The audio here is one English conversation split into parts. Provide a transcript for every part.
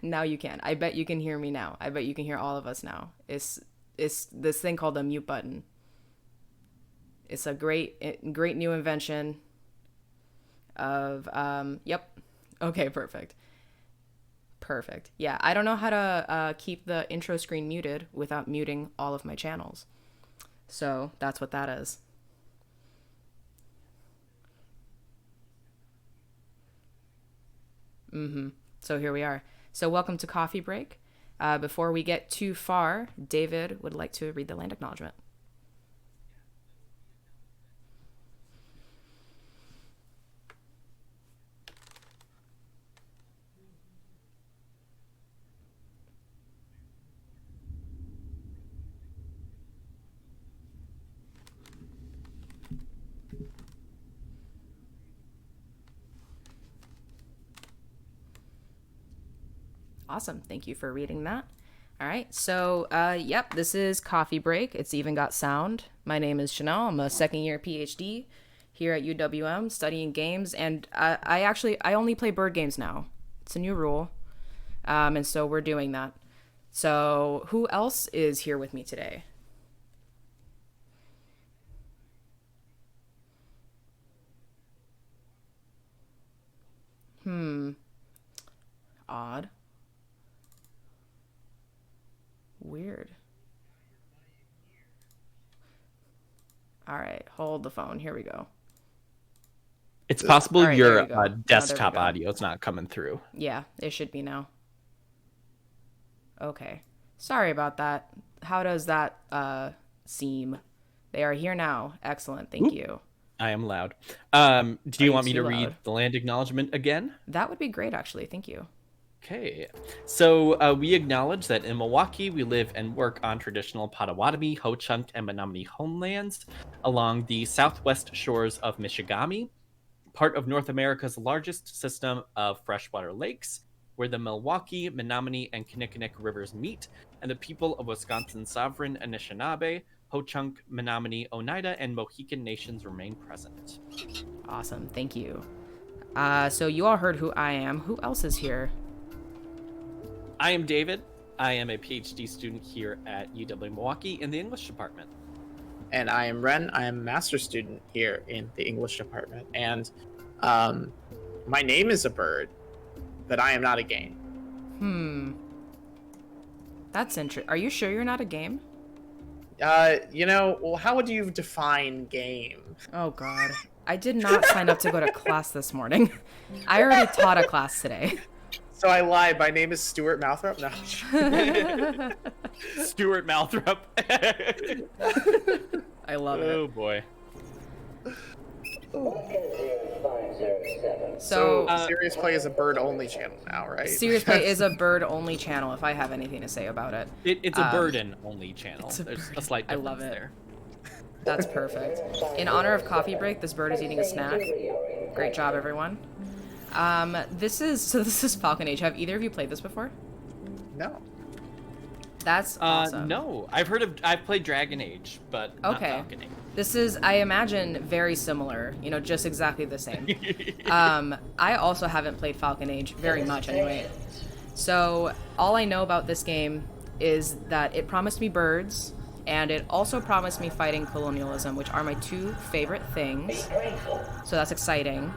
Now you can. I bet you can hear me now. I bet you can hear all of us now. It's this thing called the mute button. It's a great new invention of yep. Okay, perfect. Perfect. Yeah, I don't know how to keep the intro screen muted without muting all of my channels. So that's what that is. So here we are. So welcome to Coffee Break. Before we get too far, David would like to read the land acknowledgement. Awesome. Thank you for reading that. All right. So, yep, this is Coffee Break. It's even got sound. My name is Chanel. I'm a second year PhD here at UWM studying games. And I only play bird games now. It's a new rule. And so we're doing that. So who else is here with me today? Odd. Weird. All right. Hold the phone. Here we go. It's possible All right, there your you go. desktop go. audio is not coming through. Yeah, it should be now. Okay. Sorry about that. How does that seem? They are here now. Excellent. Thank you. I am loud. Do Are you you want me too to read loud? the land acknowledgement again? That would be great, actually. Thank you. Okay, so we acknowledge that in Milwaukee, we live and work on traditional Potawatomi, Ho-Chunk, and Menominee homelands along the southwest shores of Michigami, part of North America's largest system of freshwater lakes, where the Milwaukee, Menominee, and Kinnickinnick rivers meet, and the people of Wisconsin's sovereign Anishinaabe, Ho-Chunk, Menominee, Oneida, and Mohican nations remain present. Awesome. Thank you. So you all heard who I am. Who else is here? I am David. I am a PhD student here at UW Milwaukee in the English department. And I am Ren. I am a master's student here in the English department. And my name is a bird, but I am not a game. That's interesting. Are you sure you're not a game? Well, how would you define game? Oh, God. I did not sign up to go to class this morning. I already taught a class today. So I lied. My name is Stuart Mouthrop. No. Stuart Malthrop. I love it. Oh boy. So, Serious Play is a bird-only channel now, right? Serious Play is a bird-only channel, if I have anything to say about it. It's a burden-only channel. it's a There's burden. a slight I difference love it. there. That's perfect. In honor of Coffee Break, this bird is eating a snack. Great job, everyone. This is Falcon Age. Have either of you played this before? No. That's awesome. No, I've played Dragon Age, but not Okay. Falcon Age. This is, I imagine, very similar. You know, just exactly the same. I also haven't played Falcon Age very much anyway. So all I know about this game is that it promised me birds, and it also promised me fighting colonialism, which are my two favorite things. So that's exciting.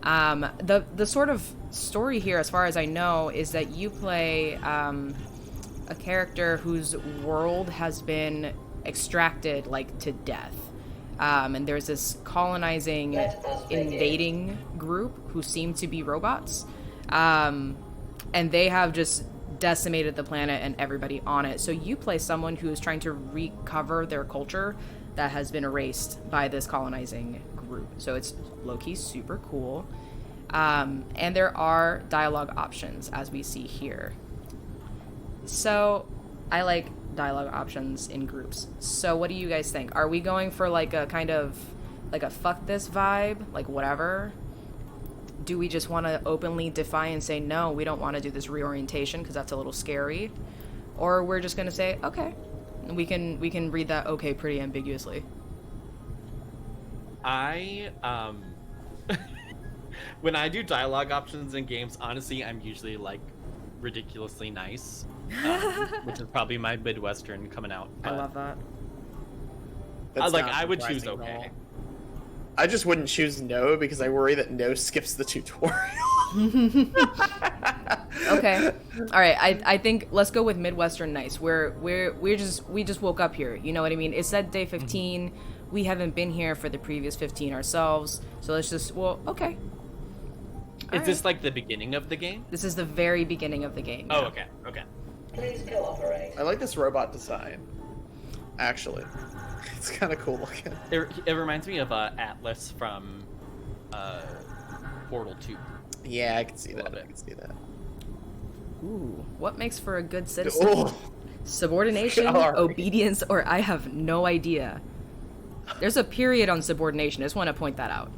The sort of story here, as far as I know, is that you play a character whose world has been extracted, like, to death. And there's this colonizing, invading group who seem to be robots. And they have just decimated the planet and everybody on it. So you play someone who is trying to recover their culture that has been erased by this colonizing group. So it's low-key super cool. And there are dialogue options, as we see here. So I like dialogue options in groups. So what do you guys think? Are we going for like a kind of like a fuck this vibe, like whatever? Do we just want to openly defy and say no, we don't want to do this reorientation because that's a little scary? Or we're just going to say okay. We can read that okay pretty ambiguously. I when I do dialogue options in games, honestly, I'm usually like ridiculously nice, which is probably my Midwestern coming out. I But love that. That's like not I would choose surprising at okay. all. I just wouldn't choose no because I worry that no skips the tutorial. Okay. All right. I think let's go with Midwestern nice. We just woke up here. You know what I mean? It said day 15. We haven't been here for the previous 15 ourselves. So let's just okay. Is this like the beginning of the game? This is the very beginning of the game. Oh, yeah. okay. Okay. Please cooperate. I like this robot design. Actually, it's kind of cool looking. It reminds me of Atlas from Portal 2. Yeah, I can see Love that. it. I can see that. Ooh, what makes for a good citizen? Oh, Subordination, Sorry. obedience, or I have no idea. There's a period on subordination. I just want to point that out.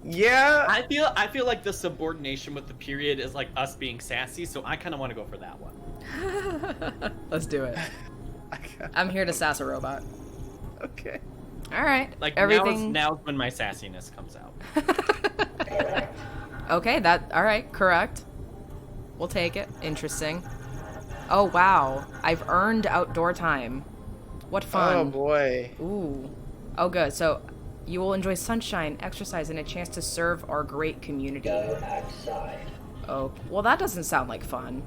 yeah. I feel like the subordination with the period is like us being sassy, so I kind of want to go for that one. Let's do it. I'm here to sass a robot. Okay. All right. Like everything. now's when my sassiness comes out. Okay, all right, correct. We'll take it. Interesting. Oh, wow. I've earned outdoor time. What fun. Oh boy. Ooh. Oh, good. So you will enjoy sunshine, exercise, and a chance to serve our great community. Go outside. Oh, well, that doesn't sound like fun.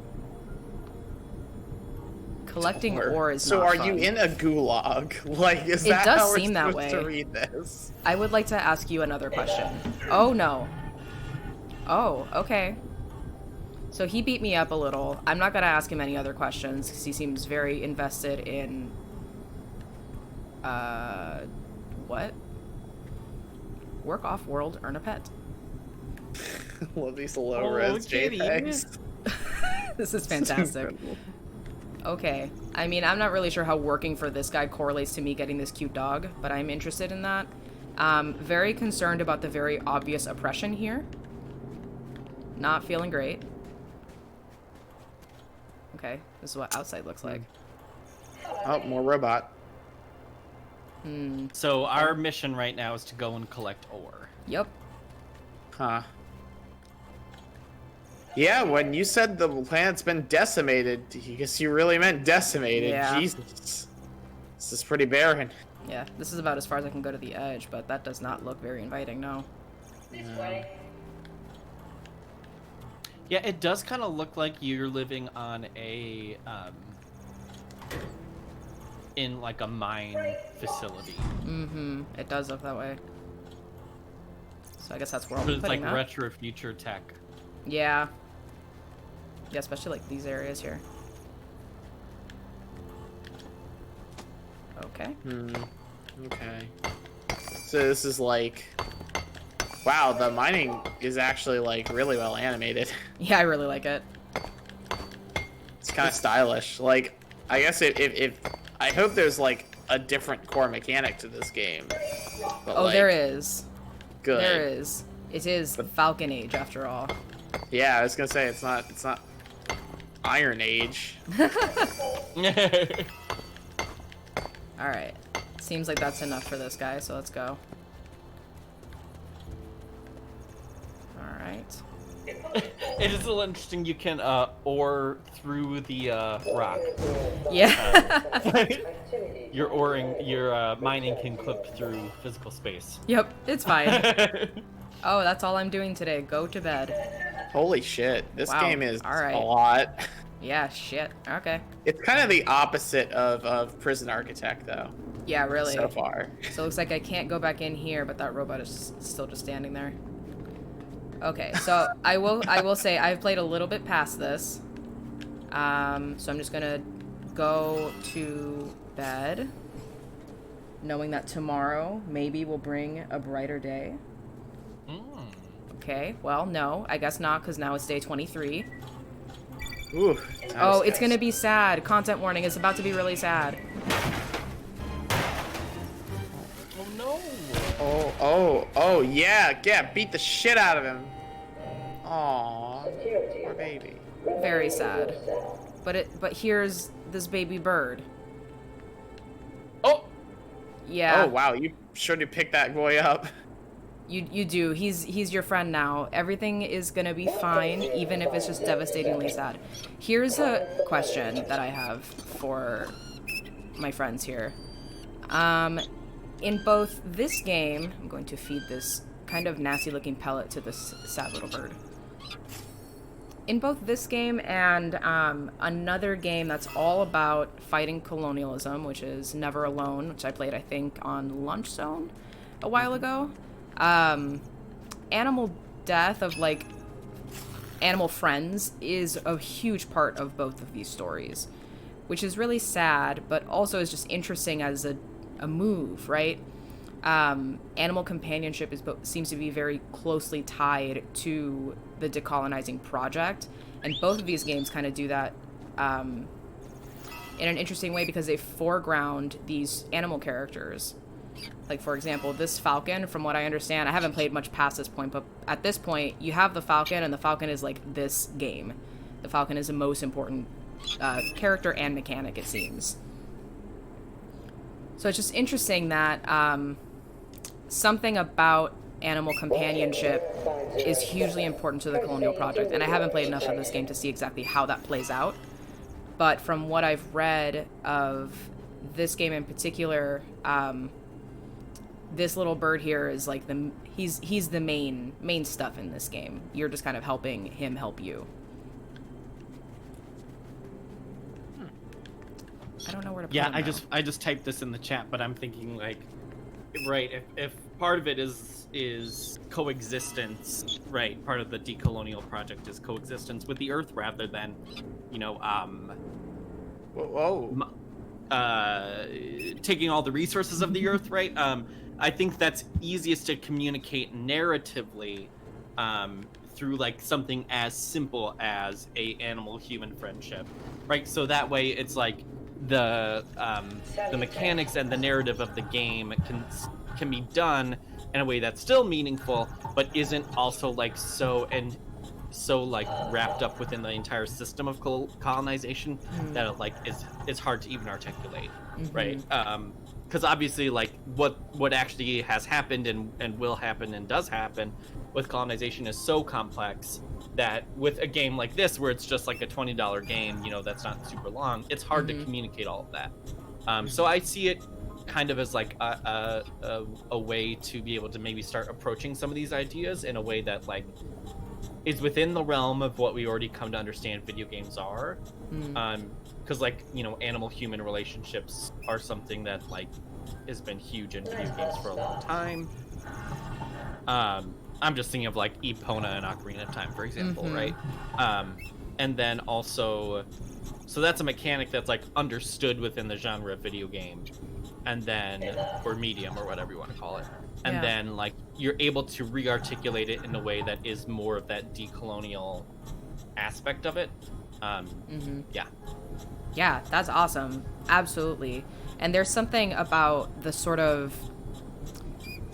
Collecting ore is So not are fun. you in a gulag? Like, is It that does how we're seem that supposed to way. read this? I would like to ask you another question. Oh, no. Oh, okay. So he beat me up a little. I'm not going to ask him any other questions because he seems very invested in... What? Work off-world, earn a pet. Love these low-res kitty. JPEGs. This is fantastic. Incredible. Okay. I mean, I'm not really sure how working for this guy correlates to me getting this cute dog, but I'm interested in that. Very concerned about the very obvious oppression here. Not feeling great. Okay, this is what outside looks like. Oh, more robot. So our mission right now is to go and collect ore. Yep. Huh. Yeah, when you said the planet's been decimated, I guess you really meant decimated. Yeah. Jesus. This is pretty barren. Yeah, this is about as far as I can go to the edge, but that does not look very inviting, no. This way. Yeah, it does kind of look like you're living on a in like a mine facility. Mm-hmm. It does look that way. So I guess that's where I'll But be it's putting like that. retro future tech. Yeah. Yeah, especially like these areas here. Okay. Okay. So this is like... Wow, the mining is actually like really well animated. Yeah, I really like it. It's kind of stylish. Like, I guess if I hope there's like a different core mechanic to this game. But, Oh, like, there is. Good. There is. It is Falcon Age, after all. Yeah, I was gonna say it's not Iron Age. Alright. Seems like that's enough for this guy, so let's go. Alright. It is a little interesting. You can ore through the rock. Yeah. Your mining can clip through physical space. Yep, it's fine. Oh, that's all I'm doing today. Go to bed. Holy shit, this Wow, game is alright. a lot. Yeah, shit. Okay. It's kind of the opposite of Prison Architect, though, Yeah, really. so far. So it looks like I can't go back in here, but that robot is still just standing there. Okay, so I will say I've played a little bit past this. So I'm just gonna go to bed, knowing that tomorrow maybe will bring a brighter day. Okay, well, no, I guess not, because now it's day 23. Ooh. Oh, it's gonna be sad. Content warning, it's about to be really sad. Oh no! Oh, yeah, beat the shit out of him. Aw, poor baby. Very sad. But here's this baby bird. Oh! Yeah. Oh, wow, you sure did pick that boy up. You do. He's your friend now. Everything is gonna be fine, even if it's just devastatingly sad. Here's a question that I have for my friends here. In both this game, I'm going to feed this kind of nasty looking pellet to this sad little bird. In both this game and another game that's all about fighting colonialism, which is Never Alone, which I played, I think, on Lunch Zone a while ago. Animal death of, like, animal friends is a huge part of both of these stories, which is really sad, but also is just interesting as a move, right? Animal companionship seems to be very closely tied to the decolonizing project, and both of these games kind of do that in an interesting way because they foreground these animal characters. Like, for example, this falcon, from what I understand, I haven't played much past this point, but at this point, you have the falcon, and the falcon is, like, this game. The falcon is the most important character and mechanic, it seems. So it's just interesting that something about animal companionship is hugely important to the Colonial Project, and I haven't played enough of this game to see exactly how that plays out. But from what I've read of this game in particular, this little bird here is like he's the main stuff in this game. You're just kind of helping him help you. I don't know where to put him now. I just typed this in the chat, but I'm thinking, like, right, if part of it is coexistence, right, part of the decolonial project is coexistence with the Earth rather than, you know, taking all the resources of the Earth, right? I think that's easiest to communicate narratively through, like, something as simple as a animal-human friendship, right? So that way it's like the mechanics and the narrative of the game can be done in a way that's still meaningful, but isn't also, like, so like wrapped up within the entire system of colonization that it, like, is hard to even articulate, right? Because obviously, like, what actually has happened and will happen and does happen with colonization is so complex that with a game like this, where it's just like a $20 game, you know, that's not super long, it's hard to communicate all of that. So I see it kind of as like a way to be able to maybe start approaching some of these ideas in a way that, like, is within the realm of what we already come to understand video games are. Because, like, you know, animal-human relationships are something that, like, has been huge in video games for a long time. I'm just thinking of, like, Epona and Ocarina of Time, for example, right? And then also, so that's a mechanic that's, like, understood within the genre of video game, and then, or medium, or whatever you want to call it. And then, like, you're able to re-articulate it in a way that is more of that decolonial aspect of it. Yeah, that's awesome. Absolutely. And there's something about the sort of,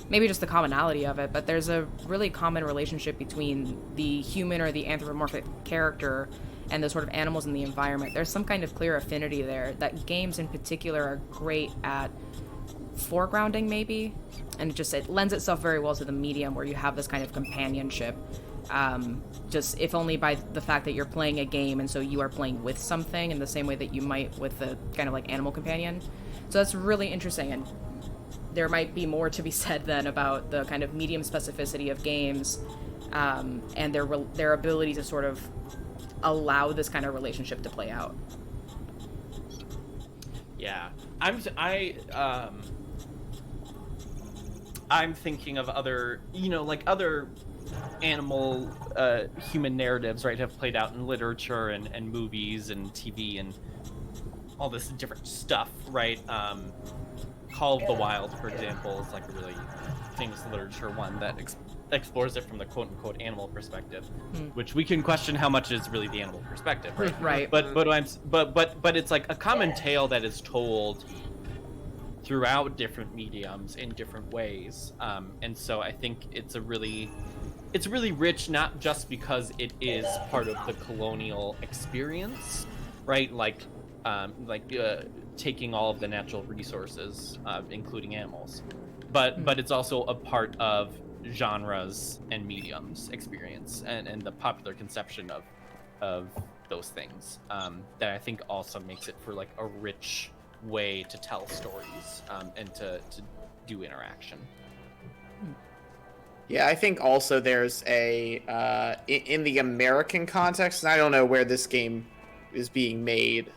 maybe just the commonality of it, but there's a really common relationship between the human or the anthropomorphic character and the sort of animals in the environment. There's some kind of clear affinity there that games in particular are great at foregrounding, maybe. And it lends itself very well to the medium where you have this kind of companionship. Just if only by the fact that you're playing a game, and so you are playing with something in the same way that you might with the kind of like animal companion. So that's really interesting, and there might be more to be said then about the kind of medium specificity of games, and their ability to sort of allow this kind of relationship to play out. Yeah, I'm thinking of other, you know, like other animal human narratives, right, have played out in literature and movies and TV and all this different stuff, right? Call of the Wild, for example, is like a really famous literature one that explores it from the quote-unquote animal perspective, which we can question how much is really the animal perspective, right? Right. But it's like a common tale that is told throughout different mediums in different ways, and so I think it's really rich, not just because it is part of the colonial experience, right? Like taking all of the natural resources, including animals, but it's also a part of genres and mediums experience, and the popular conception of those things, that I think also makes it for like a rich way to tell stories, and to do interaction. Yeah, I think also there's a in the American context, and I don't know where this game is being made. It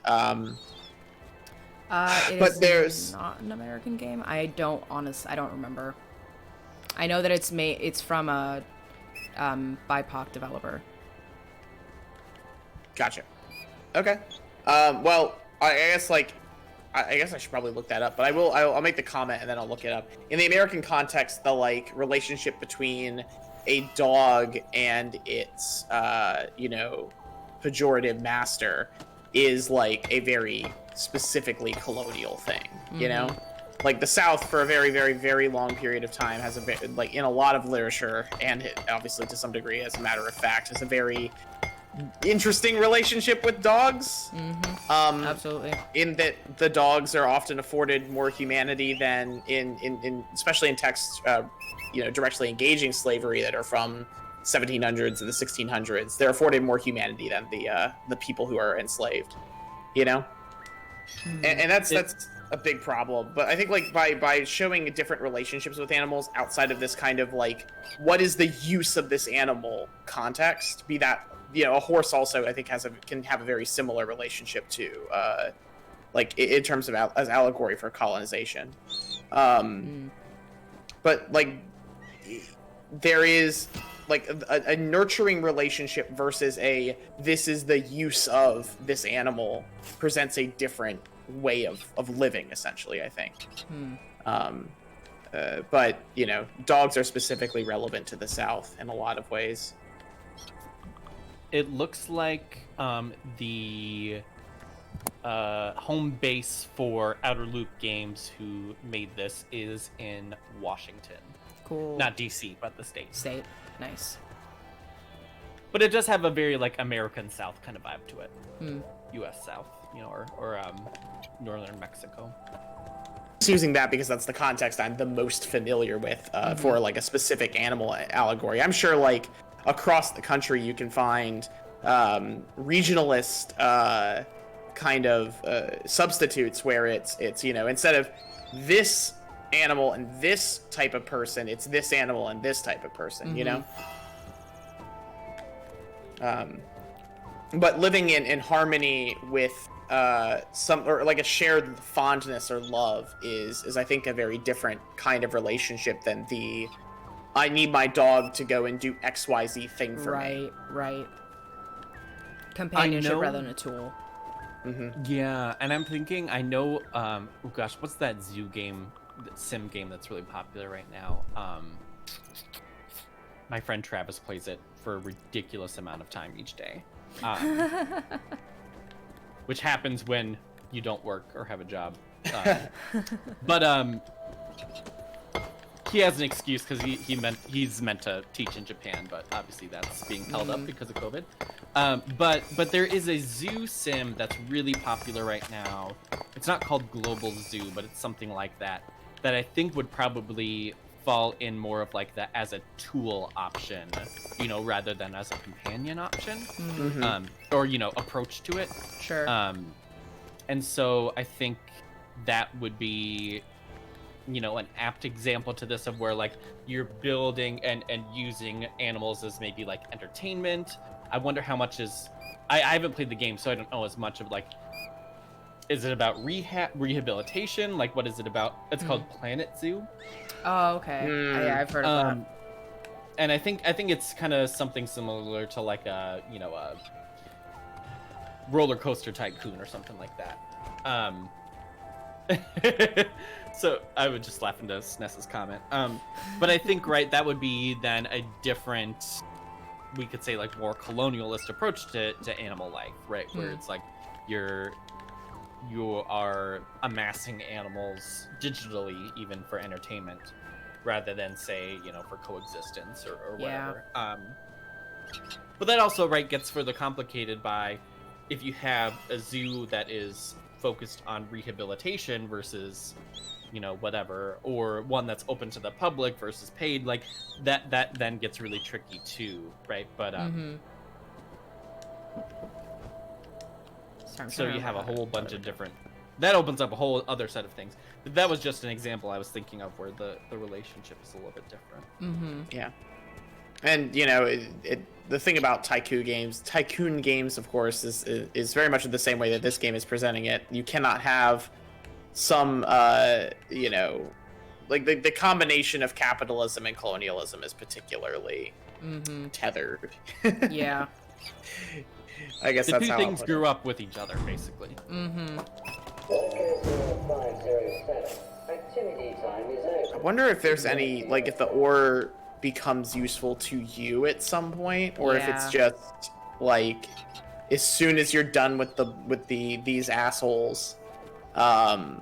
But is there's- not an American game. I don't remember. I know that it's from a BIPOC developer. Gotcha. Okay. Well, I guess I guess I should probably look that up, but I'll make the comment and then I'll look it up. In the American context, the like relationship between a dog and its pejorative master is like a very specifically colonial thing, you know? Like the South for a very, very, very long period of time has like in a lot of literature, and it, obviously to some degree as a matter of fact, has a very interesting relationship with dogs. Absolutely. In that the dogs are often afforded more humanity than in especially in texts directly engaging slavery that are from 1700s and the 1600s. They're afforded more humanity than the people who are enslaved, you know. And that's a big problem. But I think like by showing different relationships with animals outside of this kind of like what is the use of this animal context, be that a horse also I think can have a very similar relationship to like in terms of as allegory for colonization. But like there is like a nurturing relationship versus this is the use of this animal presents a different way of living, essentially, I think. But dogs are specifically relevant to the South in a lot of ways. It looks like the home base for Outer Loop Games, who made this, is in Washington. Cool. Not DC, but the state. State. Nice. But it does have a very like American South kind of vibe to it. U.S. South, or northern Mexico. Just using that because that's the context I'm the most familiar with for like a specific animal allegory. I'm sure like across the country you can find regionalist kind of substitutes where it's instead of this animal and this type of person, it's this animal and this type of person, but living in harmony with some, or like a shared fondness or love is I think a very different kind of relationship than the I need my dog to go and do XYZ thing for me. Right. Companionship rather than a tool. Yeah, and I'm thinking, I know, oh gosh, what's that zoo game, sim game that's really popular right now? My friend Travis plays it for a ridiculous amount of time each day. Which happens when you don't work or have a job. But he has an excuse because he's meant to teach in Japan, but obviously that's being held up because of COVID. But there is a zoo sim that's really popular right now. It's not called Global Zoo, but it's something like that I think would probably fall in more of like the as a tool option, rather than as a companion option, or approach to it. Sure. And so I think that would be an apt example to this, of where like you're building and using animals as maybe like entertainment. I wonder how much is I haven't played the game, so I don't know as much of like, is it about rehabilitation? Like, what is it about? It's called Planet Zoo. Oh, okay. Yeah, I've heard of that. And I think it's kind of something similar to like a roller coaster tycoon or something like that. So I would just laugh into Sness's comment. But I think that would be then a different, we could say like more colonialist approach to animal life, right? Where it's like you are amassing animals digitally, even for entertainment, rather than say for coexistence or whatever. But that also gets further complicated by if you have a zoo that is focused on rehabilitation versus, whatever, or one that's open to the public versus paid, like that then gets really tricky too, right? But so you have a whole bunch of different. That opens up a whole other set of things. But that was just an example I was thinking of where the relationship is a little bit different. Yeah. And the thing about tycoon games, of course, is very much the same way that this game is presenting it. You cannot have some like the combination of capitalism and colonialism is particularly tethered. Yeah. I guess the that's two how things grew up with each other, basically. Activity time is over. I wonder if there's any, like, if the ore becomes useful to you at some point, or if it's just like as soon as you're done with these assholes, the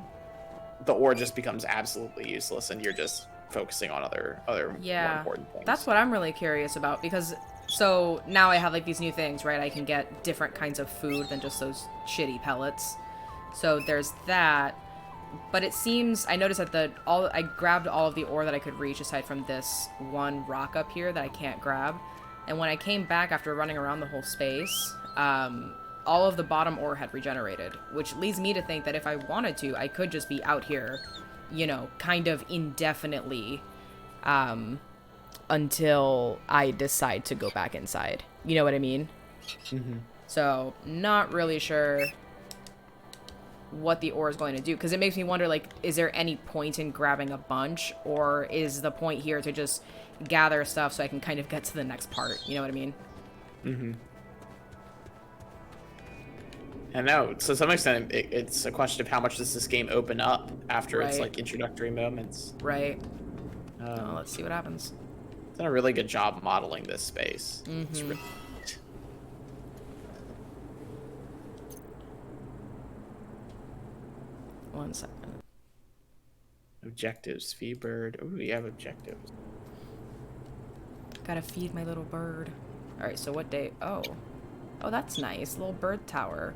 ore just becomes absolutely useless, and you're just focusing on other more important things. That's what I'm really curious about, because so now I have like these new things, right? I can get different kinds of food than just those shitty pellets. So there's that. But it seems, I noticed that I grabbed all of the ore that I could reach aside from this one rock up here that I can't grab. And when I came back after running around the whole space, all of the bottom ore had regenerated, which leads me to think that if I wanted to, I could just be out here, kind of indefinitely, until I decide to go back inside. You know what I mean? So, not really sure what the ore is going to do, because it makes me wonder, like, is there any point in grabbing a bunch, or is the point here to just gather stuff so I can kind of get to the next part? You know what I mean? I know. To some extent, it's a question of how much does this game open up after its like introductory moments. Right. Let's see what happens. It's done a really good job modeling this space. It's really One second. Objectives, feed bird. Ooh, you have objectives. Gotta feed my little bird. Alright, so what day? Oh, that's nice. Little bird tower.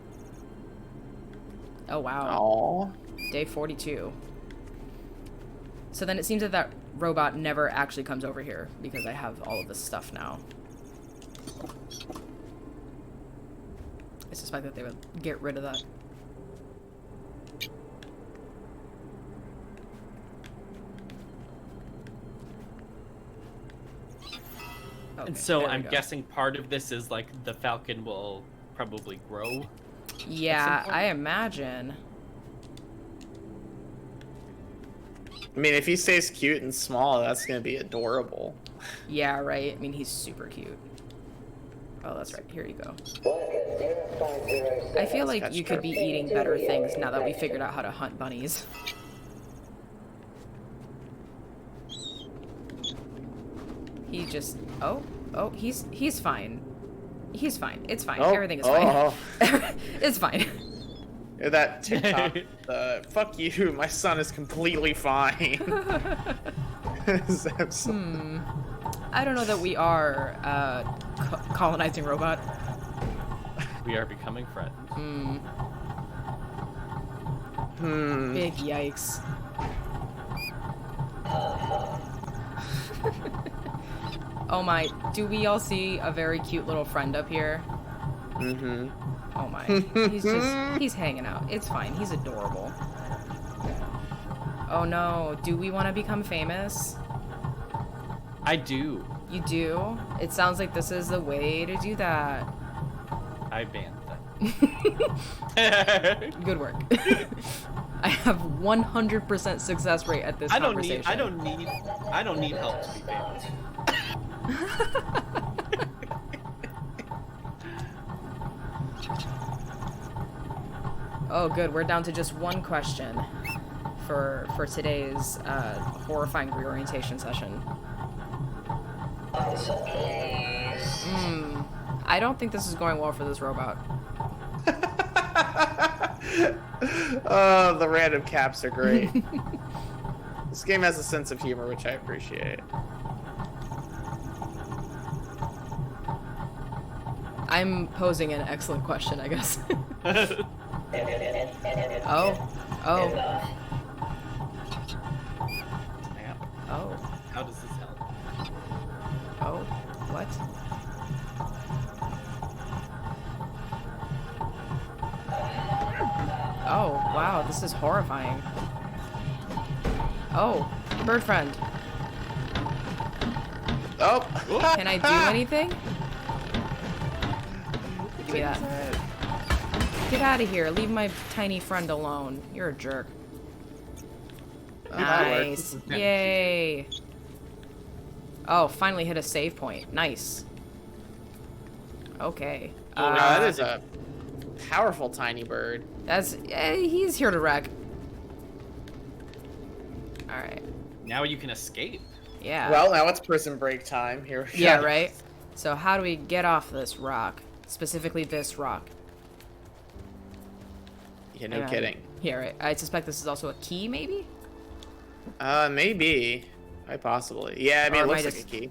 Oh, wow. Aww. Day 42. So then it seems that robot never actually comes over here, because I have all of this stuff now. I suspect that they would get rid of that. Okay, And so there we I'm go. guessing part of this is like the Falcon will probably grow. Yeah, I imagine. I mean, if he stays cute and small, that's gonna be adorable. Yeah, right. I mean, he's super cute. Oh, that's right. Here you go. Worker 0507. I feel like That's you could be true. eating better things now that we figured out how to hunt bunnies. He just... Oh, he's fine. He's fine. It's fine. Everything is fine. It's fine. That TikTok, fuck you, my son is completely fine. It's absolutely- I don't know that we are colonizing robot. We are becoming friends. Big yikes. Oh my, do we all see a very cute little friend up here? Oh my, he's hanging out. It's fine, he's adorable. Oh no, do we want to become famous? I do. You do? It sounds like this is the way to do that. I banned them. Good work. I have 100% success rate at this conversation. I don't need help to be famous. Oh, good. We're down to just one question for today's horrifying reorientation session. Answer, please. I don't think this is going well for this robot. Oh, the random caps are great. This game has a sense of humor, which I appreciate. I'm posing an excellent question, I guess. Oh. Oh. Snap. Oh. How does this help? Oh. What? Oh, wow, this is horrifying. Oh, bird friend. Oh. Can I do anything? Give me that. Get out of here. Leave my tiny friend alone. You're a jerk. Nice. Yay. Oh, finally hit a save point. Nice. Okay. Wow, that is a powerful tiny bird. He's here to wreck. Alright. Now you can escape. Yeah. Well, now it's prison break time. Here we go. Yeah, right? So how do we get off this rock? Specifically this rock. Yeah, no Hang on. kidding. Yeah, right. I suspect this is also a key, maybe? Maybe. Quite possibly. Yeah, I mean, Or it am I looks like just- a key.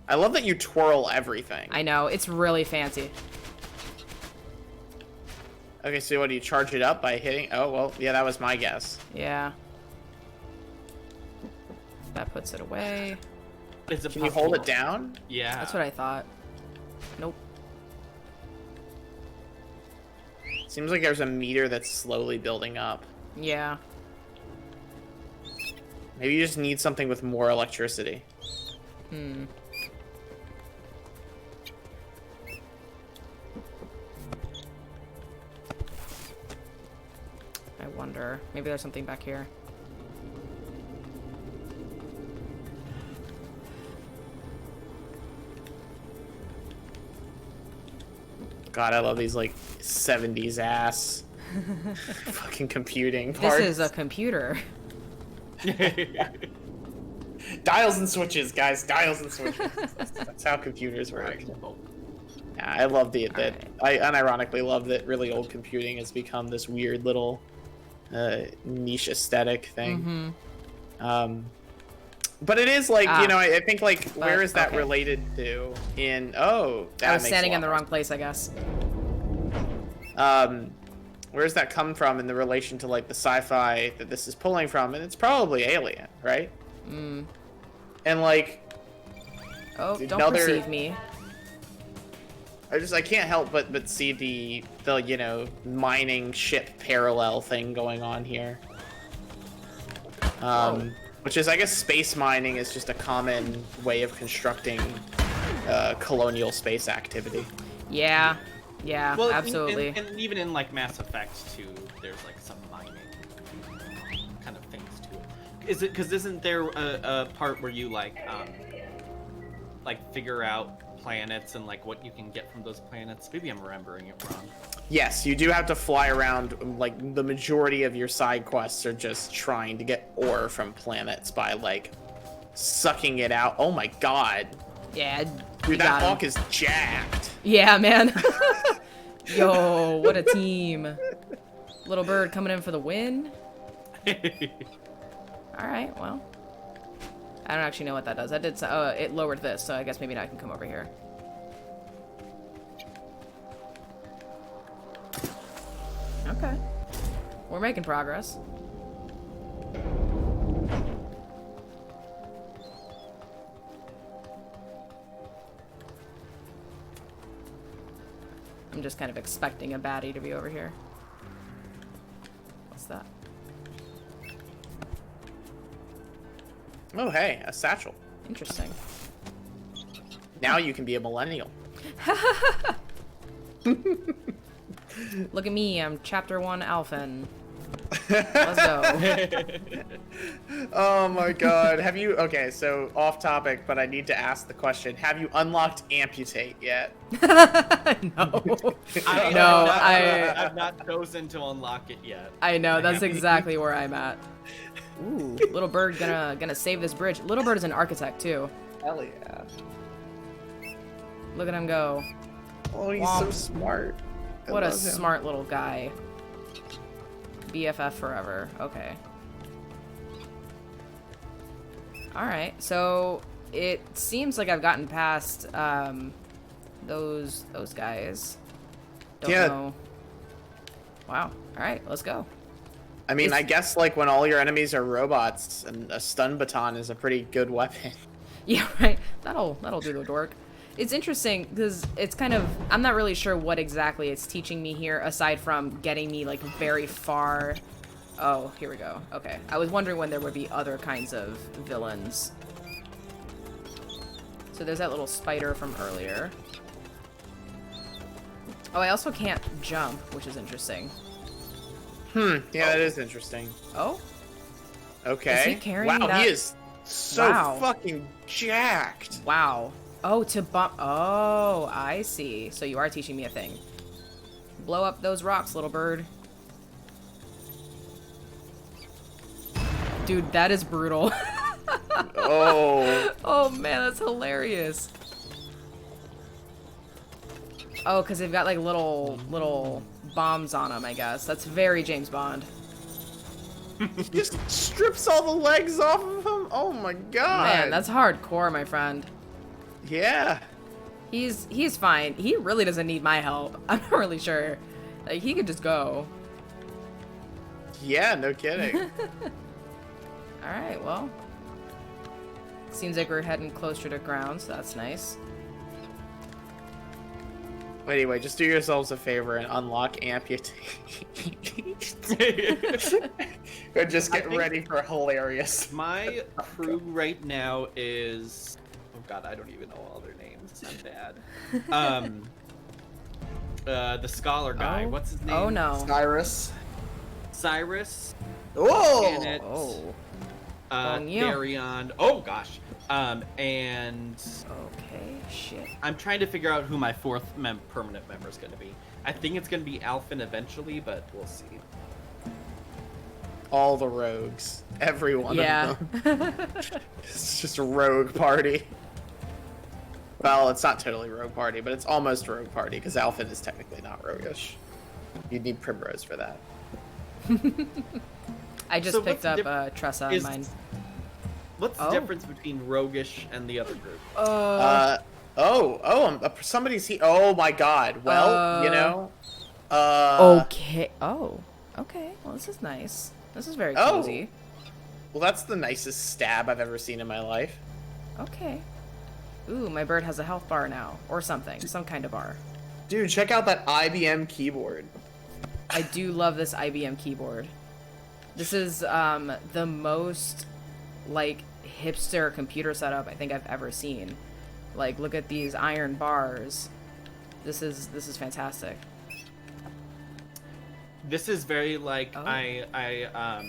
I love that you twirl everything. I know. It's really fancy. Okay, so what, do you charge it up by hitting? Oh, well, yeah, that was my guess. Yeah. That puts it away. Is it Can you hold it possible- down? Yeah. That's what I thought. Nope. Seems like there's a meter that's slowly building up. Yeah. Maybe you just need something with more electricity. Hmm. I wonder. Maybe there's something back here. God, I love these, like, 70s ass fucking computing parts. This is a computer. Dials and switches, guys. Dials and switches. That's how computers work. Yeah, I love I unironically love that really old computing has become this weird little niche aesthetic thing. But it is like, you know, I think like, where is that okay. related to in, oh, that I was makes standing a in the lot wrong place, I guess. where does that come from in the relation to like the sci-fi that this is pulling from? And it's probably Alien, right? Mm. And like, Oh, don't another- perceive me. I can't help but see the you know, mining ship parallel thing going on here. Which is, I guess, space mining is just a common way of constructing colonial space activity. Yeah. Yeah, Well, absolutely. and even in like Mass Effect 2, there's like some mining kind of things to it. Is it because isn't there a part where you like figure out planets and like what you can get from those planets? Maybe I'm remembering it wrong. Yes, you do have to fly around. Like the majority of your side quests are just trying to get ore from planets by like sucking it out. Oh my god, Yeah, dude, we that got him. hawk is jacked. Yeah, man. Yo, what a team. Little bird coming in for the win. Alright, well. I don't actually know what that does. I did. It lowered this, so I guess maybe now I can come over here. Okay. We're making progress. I'm just kind of expecting a baddie to be over here. What's that? Oh hey, a satchel. Interesting. Now you can be a millennial. Look at me, I'm chapter 1 Alphen. Let's go. Oh my god, have you? Okay, so off topic, but I need to ask the question: have you unlocked amputate yet? No. No, I've not chosen to unlock it yet. I know, that's exactly where I'm at. Ooh, little bird gonna save this bridge. Little bird is an architect too. Hell yeah! Look at him go. Oh, he's Womp. so smart. I What a love him. smart little guy. BFF forever. Okay. Alright, so it seems like I've gotten past those guys. Don't Yeah. know. Wow. Alright, let's go. I mean, It's- I guess like when all your enemies are robots, and a stun baton is a pretty good weapon. Yeah, right. That'll do the work. It's interesting because it's kind of, I'm not really sure what exactly it's teaching me here aside from getting me like very far. Oh, here we go. Okay. I was wondering when there would be other kinds of villains. So there's that little spider from earlier. Oh, I also can't jump, which is interesting. Yeah, that is interesting. Oh? Okay. Is he carrying wow, that? he is so Wow. fucking jacked. Wow. Oh, to bump. Oh, I see. So you are teaching me a thing. Blow up those rocks, little bird. Dude, that is brutal. Oh. Oh man, that's hilarious. Oh, because they've got like little bombs on them, I guess. That's very James Bond. He just strips all the legs off of him. Oh my god. Man, that's hardcore, my friend. Yeah. He's fine. He really doesn't need my help. I'm not really sure. Like, he could just go. Yeah, no kidding. Alright, well. Seems like we're heading closer to ground, so that's nice. Anyway, just do yourselves a favor and unlock amputate. Or just get think- ready for hilarious. My crew right now is... Oh god, I don't even know all their names. I'm bad. The scholar guy. Oh. What's his name? Oh no. Cyrus. Cyrus. Whoa! Janet. Oh. yeah. Darion. Oh gosh. And Okay, shit. I'm trying to figure out who my fourth permanent member is going to be. I think it's going to be Alphen eventually, but we'll see. All the rogues. Every one Yeah. of them. It's just a rogue party. Well, it's not totally rogue party, but it's almost rogue party, because Alphen is technically not roguish. You'd need Primrose for that. I just So picked what's the up Tressa on is- mine. What's the Oh. difference between roguish and the other group? Somebody's he. Oh my god. Well, you know. Okay. Oh. Okay. Well, this is nice. This is very Oh. cozy. Well, that's the nicest stab I've ever seen in my life. Okay. Ooh, my bird has a health bar now. Or something. Some kind of bar. Dude, check out that IBM keyboard. I do love this IBM keyboard. This is the most like hipster computer setup I think I've ever seen. Like, look at these iron bars. This is fantastic. This is very like Oh. I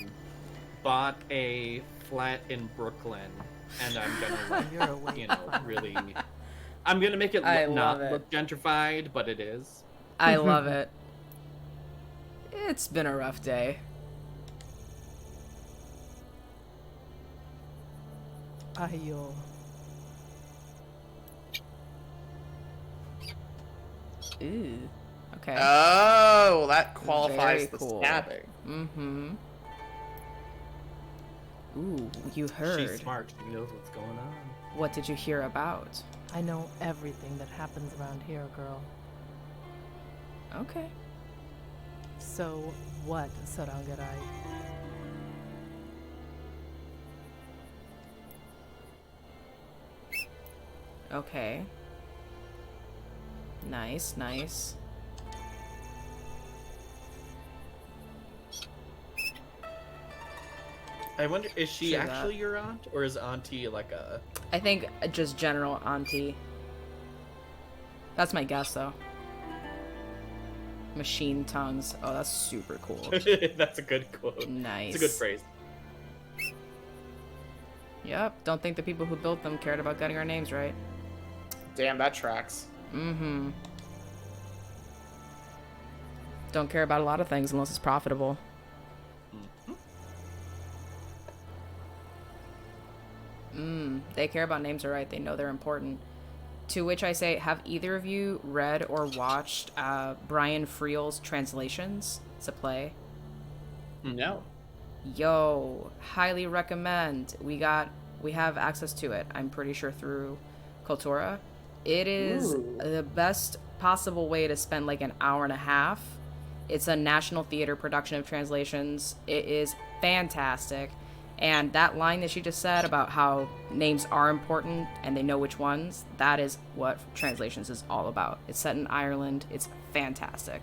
bought a flat in Brooklyn, and I'm You're gonna awake. you know really I'm gonna make it I not love it. look gentrified, but it is. I love it. It's been a rough day. Ayo. Ooh. Okay. Oh, well, that qualifies Very the cool. stabbing. Mm-hmm. Ooh, you She's heard. smart. She knows what's going on. What did you hear about? I know everything that happens around here, girl. Okay. So what, Sarangarai? Okay. Nice, nice. I wonder, is she Sure that. actually your aunt, or is Auntie like a? I think just general auntie. That's my guess, though. Machine tongues. Oh, that's super cool. That's a good quote. Nice. It's a good phrase. Yep. Don't think the people who built them cared about getting our names right. Damn, that tracks. Mm-hmm. Don't care about a lot of things unless it's profitable. They care about names are right. They know they're important. To which I say, have either of you read or watched Brian Friel's Translations? It's a play. No. Yo, highly recommend. We have access to it. I'm pretty sure through Cultura. It is Ooh. the best possible way to spend like an hour and a half It's a National Theater production of Translations. It is fantastic. And that line that she just said about how names are important and they know which ones, that is what Translations is all about. It's set in Ireland. It's fantastic.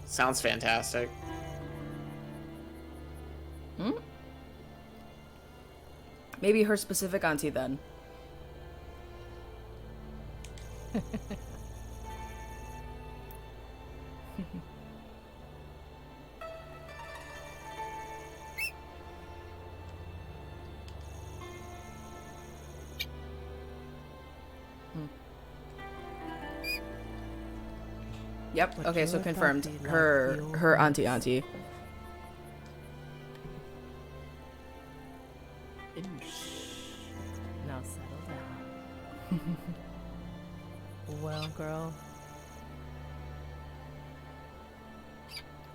Sounds fantastic. Maybe her specific auntie then. Yep. But Okay, so your confirmed. auntie Her like her you. auntie. Now settle down. Well, girl,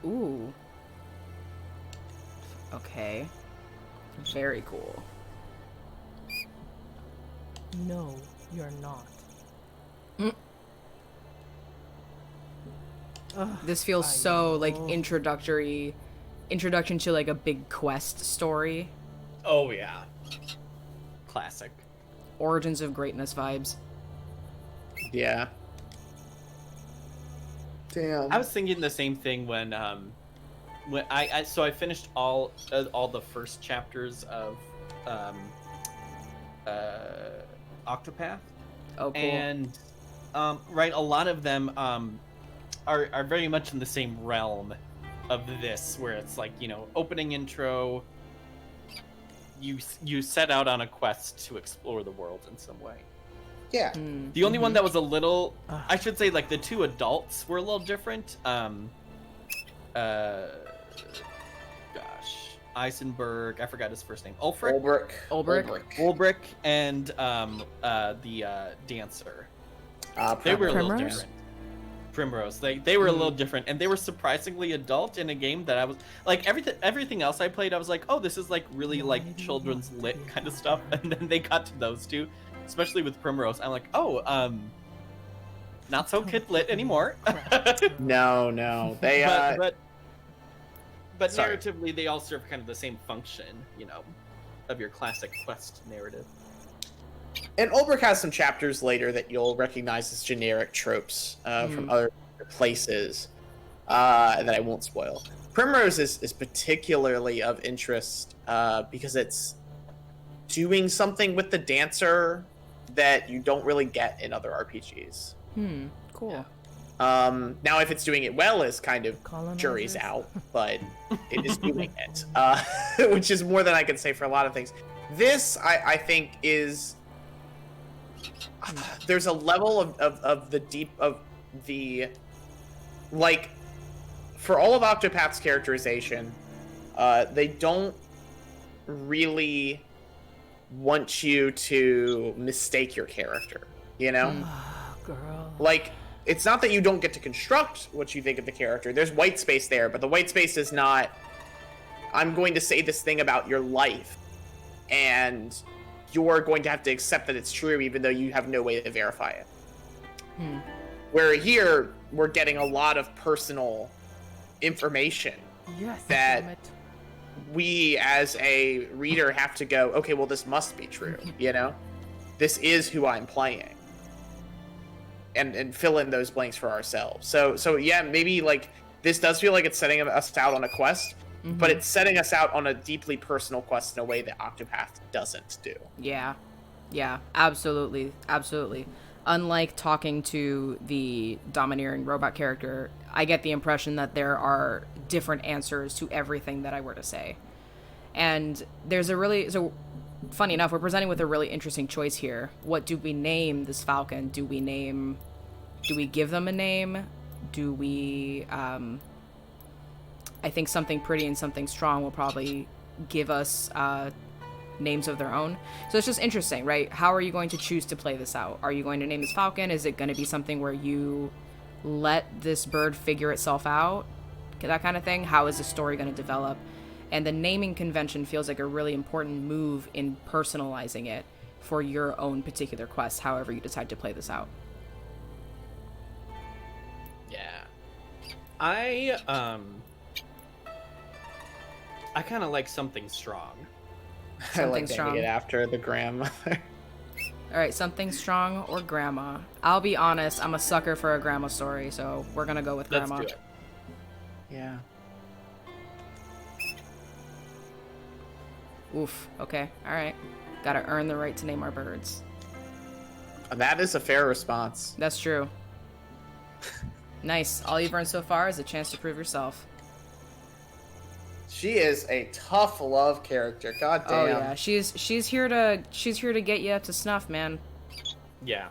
Ooh. Okay. Very cool. no, you're not. Mm. Ugh, This feels I so like know. introduction to like a big quest story. Oh yeah. Classic. Origins of Greatness vibes. Yeah. Damn. I was thinking the same thing when I finished all the first chapters of Octopath, Oh, cool. and right, a lot of them are very much in the same realm of this, where it's like, you know, opening intro, you set out on a quest to explore the world in some way. Yeah. Mm, The only one mhm. that was a little, Ugh. I should say, like the two adults were a little different. Gosh, Eisenberg, I forgot his first name. Ulfric, Ulbrich. Ulbrich, and the dancer. They were a little Primrose? different. Primrose. They were a little different, and they were surprisingly adult in a game that I was like, everything else I played, I was like, oh, this is like really Why like do you children's want to lit be kind of stuff, and then they got to those two, especially with Primrose. I'm like, oh, not so kid lit anymore. No. They but Sorry. narratively, they all serve kind of the same function, you know, of your classic quest narrative. and Ulbrich has some chapters later that you'll recognize as generic tropes from other places that I won't spoil. Primrose is particularly of interest because it's doing something with the dancer that you don't really get in other RPGs. Cool. Now, if it's doing it well is kind of jury's Colonizers? out, but it is doing it, which is more than I can say for a lot of things. This, I think, is there's a level of the deep of the, like, for all of Octopath's characterization, they don't really want you to mistake your character, you know? Ah, girl. Like, it's not that you don't get to construct what you think of the character. There's white space there, but the white space is not, I'm going to say this thing about your life, and you're going to have to accept that it's true even though you have no way to verify it. Where here, we're getting a lot of personal information Yes, that- damn it. we as a reader have to go, okay, well, this must be true, you know? This is who I'm playing. And fill in those blanks for ourselves. So yeah, maybe like this does feel like it's setting us out on a quest, but it's setting us out on a deeply personal quest in a way that Octopath doesn't do. Yeah, absolutely. Unlike talking to the domineering robot character, I get the impression that there are different answers to everything that I were to say. And there's so funny enough, we're presenting with a really interesting choice here. What do we name this falcon? Do we give them a name? Do we, I think something pretty and something strong will probably give us, names of their own. So it's just interesting, right? How are you going to choose to play this out? Are you going to name this falcon? Is it going to be something where you let this bird figure itself out? That kind of thing? How is the story going to develop? And the naming convention feels like a really important move in personalizing it for your own particular quest, however you decide to play this out. Yeah. I kind of like something strong. I like Something strong. naming it after the grandmother. All right, something strong or grandma. I'll be honest, I'm a sucker for a grandma story, so we're gonna go with Let's grandma. do it. Yeah. Oof. Okay. All right. Gotta earn the right to name our birds. That is a fair response. That's true. Nice. All you've earned so far is a chance to prove yourself. She is a tough love character. God damn. Oh yeah, she's here to get you up to snuff, man. Yeah.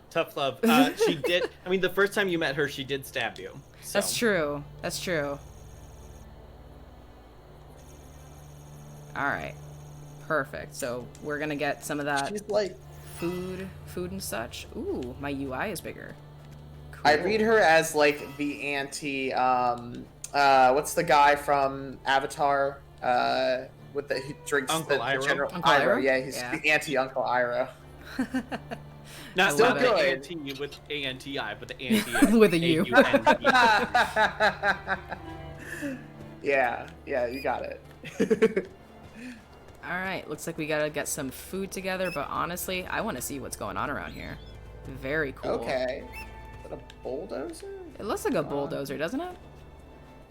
Tough love. She did. I mean, the first time you met her, she did stab you. So. That's true. That's true. All right. Perfect. So we're gonna get some of that She's like, food and such. Ooh, my UI is bigger. I Cool. read her as like the anti. What's the guy from Avatar? With the who drinks Uncle the Iroh? general Uncle Iroh? Yeah, he's Yeah. the anti Uncle Iroh. Not Still the good. anti with ANTI, but the anti With a U. AUNT. Yeah, you got it. All right. Looks like we gotta get some food together, but honestly, I want to see what's going on around here. Very cool. Okay. Is that a bulldozer? It looks like a bulldozer, doesn't it?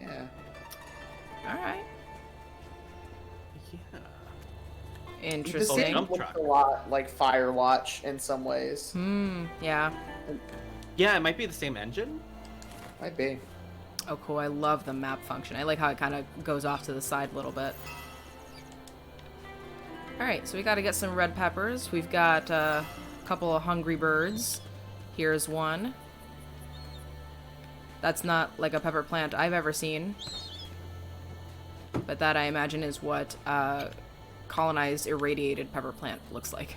Yeah. All right. Yeah. The Interesting. city dump looks truck. a lot like Firewatch in some ways. Yeah. Yeah, it might be the same engine. Might be. Oh, cool. I love the map function. I like how it kind of goes off to the side a little bit. All right, so we got to get some red peppers. We've got a couple of hungry birds. Here's one. That's not like a pepper plant I've ever seen. But that, I imagine, is what colonized irradiated pepper plant looks like.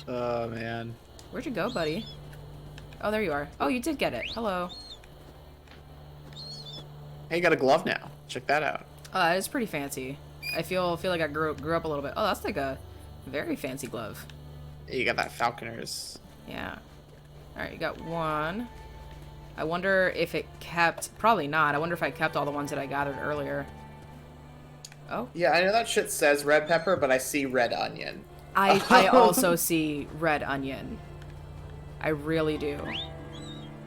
Oh man. Where'd you go, buddy? Oh, there you are. Oh, you did get it. Hello. Hey, you got a glove now. Check that out. That is pretty fancy. I feel like I grew up a little bit. Oh, that's like a very fancy glove. You got that Falconer's. Yeah. All right, you got one. I wonder if it kept... Probably not. I wonder if I kept all the ones that I gathered earlier. Oh. Yeah, I know that shit says red pepper, but I see red onion. I also see red onion. I really do.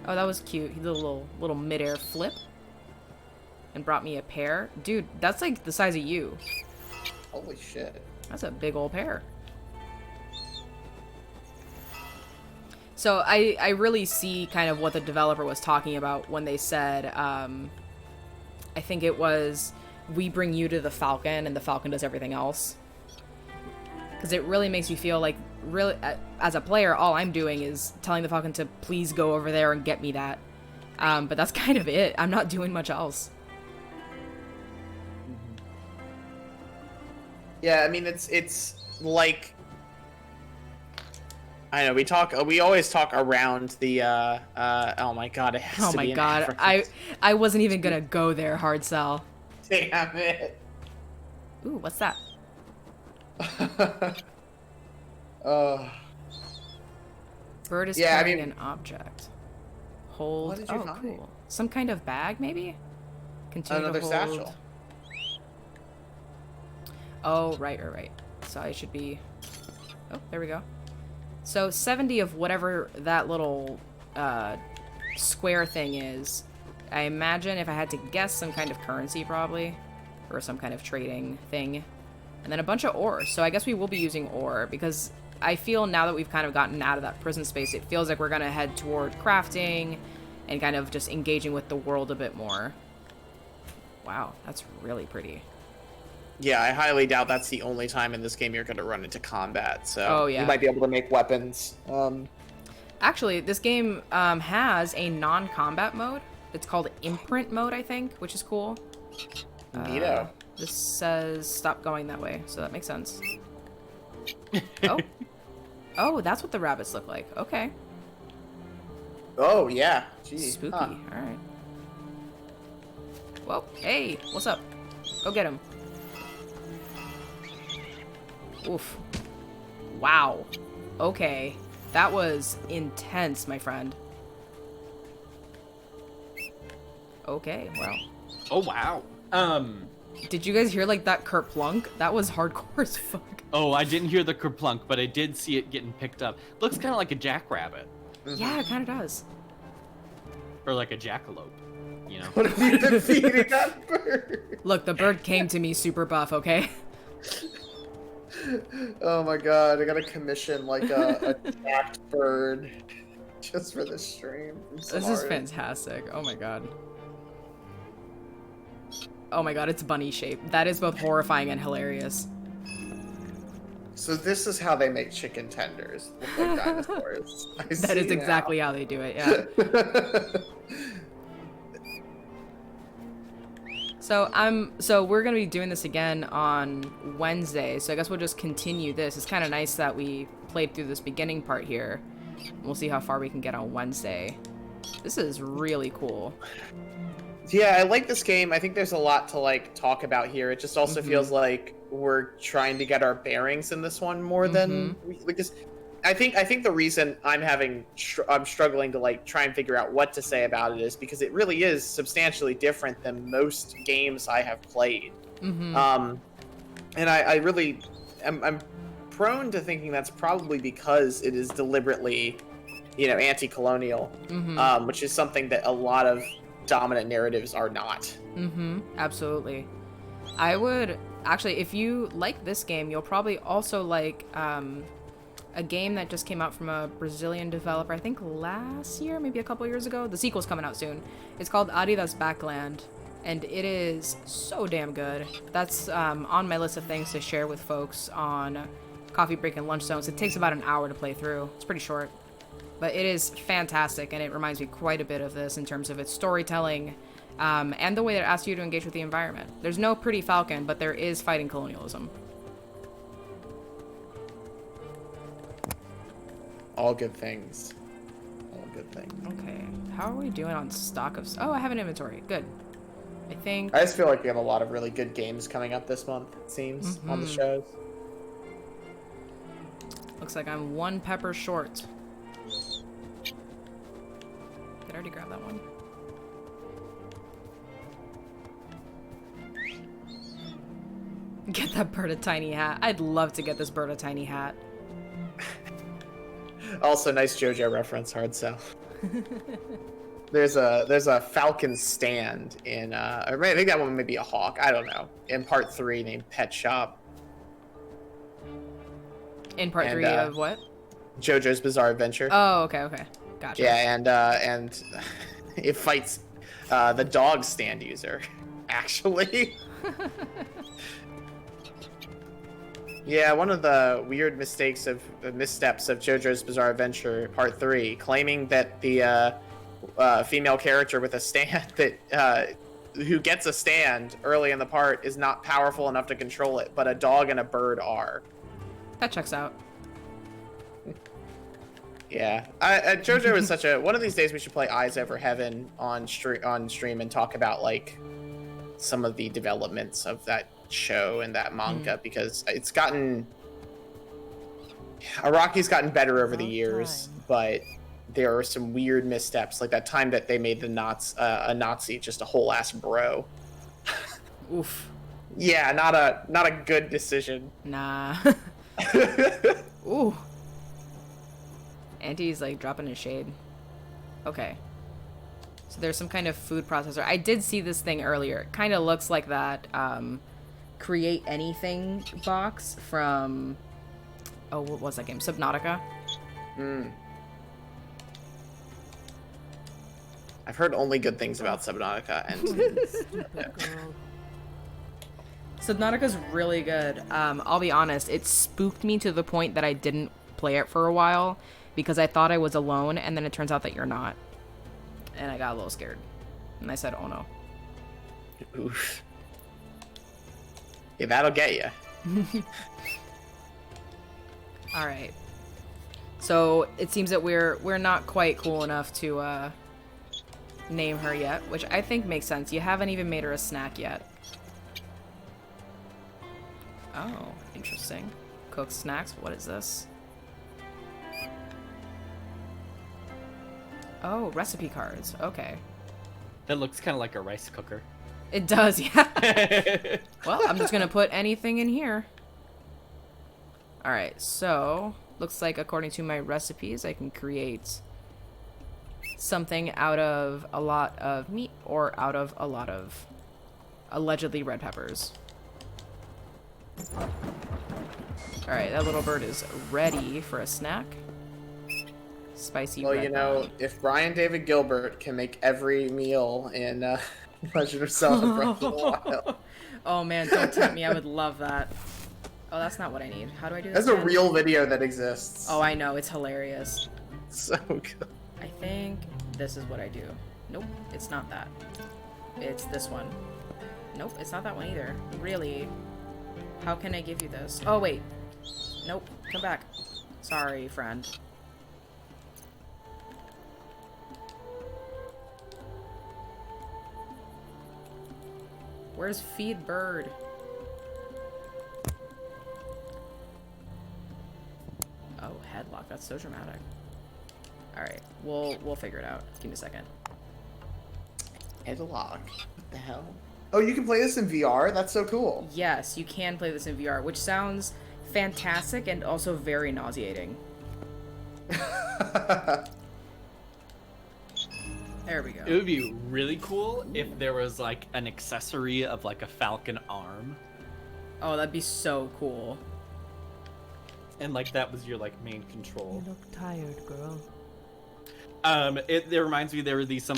Oh, that was cute. He did a little midair flip. And brought me a pear. Dude, that's like the size of you. Holy shit. That's a big old pear. So I really see kind of what the developer was talking about when they said, I think it was, we bring you to the Falcon and the Falcon does everything else. Because it really makes you feel like, really, as a player, all I'm doing is telling the Falcon to please go over there and get me that. But that's kind of it. I'm not doing much else. Yeah, I mean it's like I know we always talk around the oh my god, it has Oh to my be an god, African. I wasn't even gonna go there, hard sell. Damn it. Ooh, what's that? Oh. Bird is Yeah, I carrying mean- an object. Hold. What did you oh, find? cool. Some kind of bag, maybe? Continue Another to hold. satchel. Oh, right. So I should be... Oh, there we go. So 70 of whatever that little square thing is. I imagine, if I had to guess, some kind of currency, probably. Or some kind of trading thing. And then a bunch of ore. So I guess we will be using ore, because I feel now that we've kind of gotten out of that prison space, it feels like we're going to head toward crafting and kind of just engaging with the world a bit more. Wow, that's really pretty. Yeah, I highly doubt that's the only time in this game you're going to run into combat. So Oh, yeah. you might be able to make weapons. Actually, this game has a non-combat mode. It's called imprint mode, I think, which is cool. Neato. This says stop going that way, so that makes sense. Oh. Oh, that's what the rabbits look like. Okay. Oh yeah. Gee. Spooky. Huh. All right. Whoa. Hey, what's up? Go get him. Oof. Wow. Okay. That was intense, my friend. Okay, well. Oh wow. Did you guys hear like that kerplunk? That was hardcore as fuck. Oh, I didn't hear the kerplunk, but I did see it getting picked up. Looks kind of like a jackrabbit. Yeah, it kind of does. Or like a jackalope, you know? What have you been feeding that bird? Look, the bird came to me super buff, okay? Oh my god, I gotta commission like a jacked bird just for this stream. This is fantastic. Oh my god. Oh my god, it's bunny shaped. That is both horrifying and hilarious. So this is how they make chicken tenders. Look like dinosaurs. That is exactly how they do it, yeah. So we're gonna be doing this again on Wednesday, so I guess we'll just continue this. It's kinda nice that we played through this beginning part here. We'll see how far we can get on Wednesday. This is really cool. Yeah, I like this game. I think there's a lot to like talk about here. It just also feels like we're trying to get our bearings in this one more than we just. I think the reason I'm struggling to like try and figure out what to say about it is because it really is substantially different than most games I have played. And I really I'm prone to thinking that's probably because it is deliberately, anti-colonial, which is something that a lot of dominant narratives are not. Absolutely. I would actually, if you like this game, you'll probably also like a game that just came out from a Brazilian developer, I think last year, maybe a couple years ago. The sequel's coming out soon. It's called Adidas Backland, and it is so damn good. That's on my list of things to share with folks on coffee break and lunch zones. It takes about an hour to play through. It's pretty short, but it is fantastic, and it reminds me quite a bit of this in terms of its storytelling and the way that it asks you to engage with the environment. There's no pretty falcon, but there is fighting colonialism. All good things. All good things. Okay, how are we doing on stock of... Oh, I have an inventory. Good. I think... I just feel like we have a lot of really good games coming up this month, it seems, on the shows. Looks like I'm one pepper short. Did I already grab that one? Get that bird a tiny hat. I'd love to get this bird a tiny hat. Also, nice JoJo reference, hard sell. There's a falcon stand in I think that one may be a hawk, I don't know, in part 3 named Pet Shop. In part 3 of what? JoJo's Bizarre Adventure. Oh, okay. Gotcha. Yeah, and it fights the dog stand user, actually. Yeah, one of the weird missteps of JoJo's Bizarre Adventure Part 3, claiming that the female character with a stand who gets a stand early in the part is not powerful enough to control it, but a dog and a bird are. That checks out. Yeah, JoJo is such a. One of these days we should play Eyes Over Heaven on stream and talk about like some of the developments of that show and that manga, because it's gotten Araki's gotten better over the years, but there are some weird missteps, like that time that they made the a Nazi just a whole ass bro. Oof. Yeah, not a good decision. Nah. Ooh. Auntie's like dropping a shade. Okay. So there's some kind of food processor. I did see this thing earlier. It kind of looks like that Create Anything box from... Oh, what was that game? Subnautica? I've heard only good things about Subnautica, and Subnautica's really good. I'll be honest, it spooked me to the point that I didn't play it for a while because I thought I was alone, and then it turns out that you're not. And I got a little scared. And I said, oh no. Oof. Yeah, that'll get you. All right. So it seems that we're not quite cool enough to name her yet, which I think makes sense. You haven't even made her a snack yet. Oh, interesting. Cooked snacks. What is this? Oh, recipe cards. Okay. That looks kind of like a rice cooker. It does, yeah. Well, I'm just gonna put anything in here. Alright, so looks like according to my recipes, I can create something out of a lot of meat or out of a lot of allegedly red peppers. Alright, that little bird is ready for a snack. Spicy Well, red you know, bun. if Brian David Gilbert can make every meal in Legend of Zelda Breath of the Wild. Oh man, don't tempt me. I would love that. Oh, that's not what I need. How do I do this? That's a again? real video that exists. Oh, I know. It's hilarious. So good. I think this is what I do. Nope, it's not that. It's this one. Nope, it's not that one either. Really? How can I give you this? Oh, wait. Nope, come back. Sorry, friend. Where's feed bird? Oh, headlock. That's so dramatic. Alright, we'll figure it out. Give me a second. Analog. What the hell? Oh, you can play this in VR? That's so cool. Yes, you can play this in VR, which sounds fantastic and also very nauseating. There we go. It would be really cool if there was like an accessory of like a falcon arm, Oh, that'd be so cool. and like that was your like main control. You look tired, girl. It reminds me there were these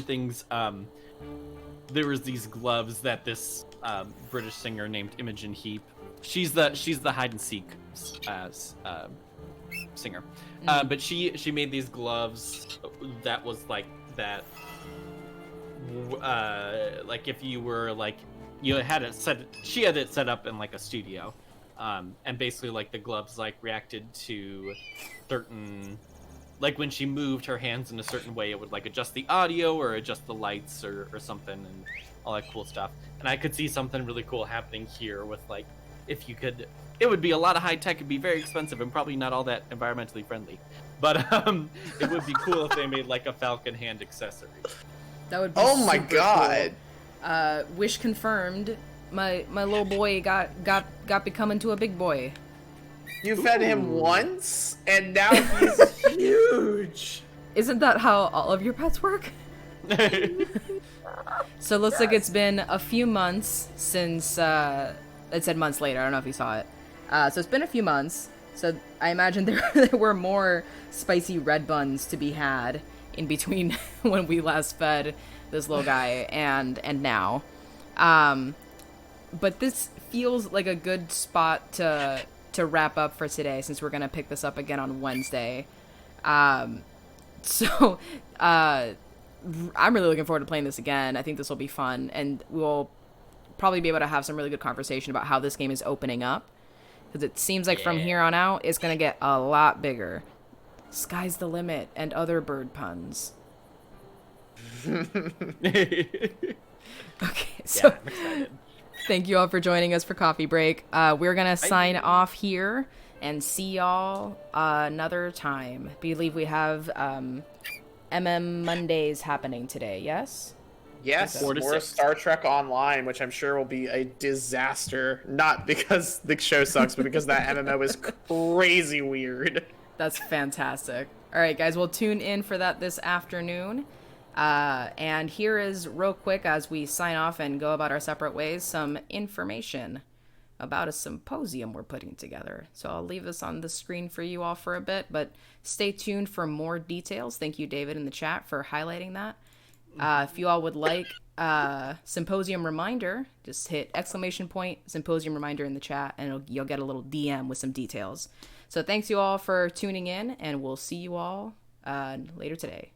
there was these gloves that this British singer named Imogen Heap. She's the hide and seek singer, but she made these gloves that was like that. Like if you were like you had it set, she had it set up in like a studio, and basically like the gloves like reacted to certain. Like when she moved her hands in a certain way, it would like adjust the audio or adjust the lights or something and all that cool stuff. And I could see something really cool happening here with like, if you could, it would be a lot of high tech, it'd be very expensive and probably not all that environmentally friendly. But it would be cool if they made like a falcon hand accessory. That would be Oh my super god. cool. Wish confirmed. My little boy got becoming to a big boy. You fed him once, and now he's huge. Isn't that how all of your pets work? So it looks like it's been a few months since, it said months later, I don't know if you saw it. So it's been a few months, so I imagine there were more spicy red buns to be had in between when we last fed this little guy and now. But this feels like a good spot to wrap up for today, since we're gonna pick this up again on Wednesday. I'm really looking forward to playing this again. I think this will be fun, and we'll probably be able to have some really good conversation about how this game is opening up, because it seems like from here on out it's gonna get a lot bigger. Sky's the limit, and other bird puns. Okay, so Yeah, I'm excited. thank you all for joining us for Coffee Break. We're gonna sign off here and see y'all another time. Believe we have MM Mondays happening today, yes? Yes, 4 to more 6. Star Trek Online, which I'm sure will be a disaster. Not because the show sucks, but because that MMO is crazy weird. That's fantastic. All right, guys, we'll tune in for that this afternoon. And here is, real quick, as we sign off and go about our separate ways, some information about a symposium we're putting together. So I'll leave this on the screen for you all for a bit, but stay tuned for more details. Thank you, David, in the chat for highlighting that. If you all would like symposium reminder, just hit ! Symposium reminder in the chat, and you'll get a little DM with some details. So thanks you all for tuning in, and we'll see you all later today.